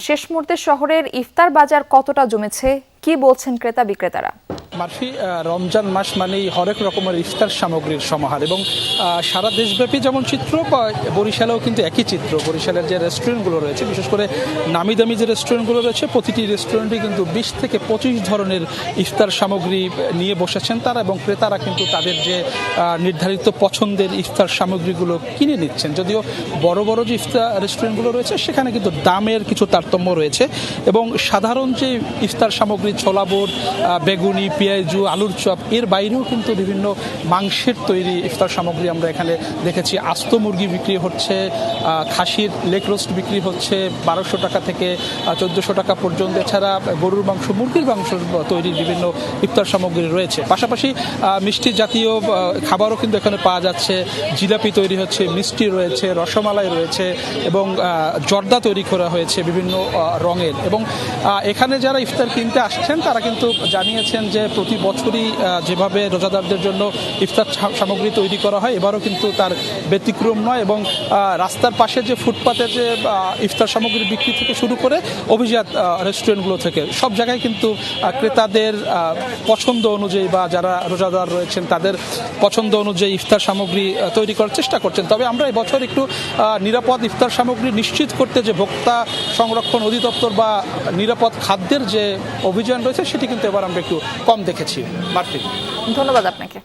শেষ মুহূর্তে শহরের ইফতার বাজার কতটা জমেছে, কি বলছেন ক্রেতা বিক্রেতারা? মারফি, রমজান মাস মানেই হরেক রকমের ইফতার সামগ্রীর সমাহার এবং সারা দেশব্যাপী যেমন চিত্র, বরিশালেও কিন্তু একই চিত্র। বরিশালের যে রেস্টুরেন্টগুলো রয়েছে, বিশেষ করে নামি দামি যে রেস্টুরেন্টগুলো রয়েছে, প্রতিটি রেস্টুরেন্টে কিন্তু 20 থেকে 25 ধরনের ইফতার সামগ্রী নিয়ে বসেছেন তারা, এবং ক্রেতারা কিন্তু তাদের যে নির্ধারিত পছন্দের ইফতার সামগ্রীগুলো কিনে নিচ্ছেন। যদিও বড় বড় যে ইফতার রেস্টুরেন্টগুলো রয়েছে সেখানে কিন্তু দামের কিছু তারতম্য রয়েছে, এবং সাধারণ যে ইফতার সামগ্রী ছোলা বুট, বেগুনি, পেঁয়াজু, আলুর চপ, এর বাইরেও কিন্তু বিভিন্ন মাংসের তৈরি ইফতার সামগ্রী আমরা এখানে দেখেছি। আস্ত মুরগি বিক্রি হচ্ছে, খাসির লেগ রোস্ট বিক্রি হচ্ছে 1200 টাকা থেকে 1400 টাকা পর্যন্ত। এছাড়া গরুর মাংস, মুরগির মাংস তৈরির বিভিন্ন ইফতার সামগ্রী রয়েছে। পাশাপাশি মিষ্টি জাতীয় খাবারও কিন্তু এখানে পাওয়া যাচ্ছে। জিলাপি তৈরি হচ্ছে, মিষ্টি রয়েছে, রসমালাই রয়েছে, এবং জর্দা তৈরি করা হয়েছে বিভিন্ন রঙের। এবং এখানে যারা ইফতার কিনতে আসছেন তারা কিন্তু জানিয়েছেন যে প্রতি বছরই যেভাবে রোজাদারদের জন্য ইফতার সামগ্রী তৈরি করা হয়, এবারও কিন্তু তার ব্যতিক্রম নয়। এবং রাস্তার পাশে যে ফুটপাতের যে ইফতার সামগ্রী বিক্রি থেকে শুরু করে অভিজাত রেস্টুরেন্টগুলো থেকে সব জায়গায় কিন্তু ক্রেতাদের পছন্দ অনুযায়ী বা যারা রোজাদার রয়েছেন তাদের পছন্দ অনুযায়ী ইফতার সামগ্রী তৈরি করার চেষ্টা করছেন। তবে আমরা এবছর একটু নিরাপদ ইফতার সামগ্রী নিশ্চিত করতে যে ভোক্তা সংরক্ষণ অধিদপ্তর বা নিরাপদ খাদ্যের যে অভিযান রয়েছে সেটি কিন্তু এবার আমরা একটু কম দেখেছি। মার্ফি, ধন্যবাদ আপনাকে।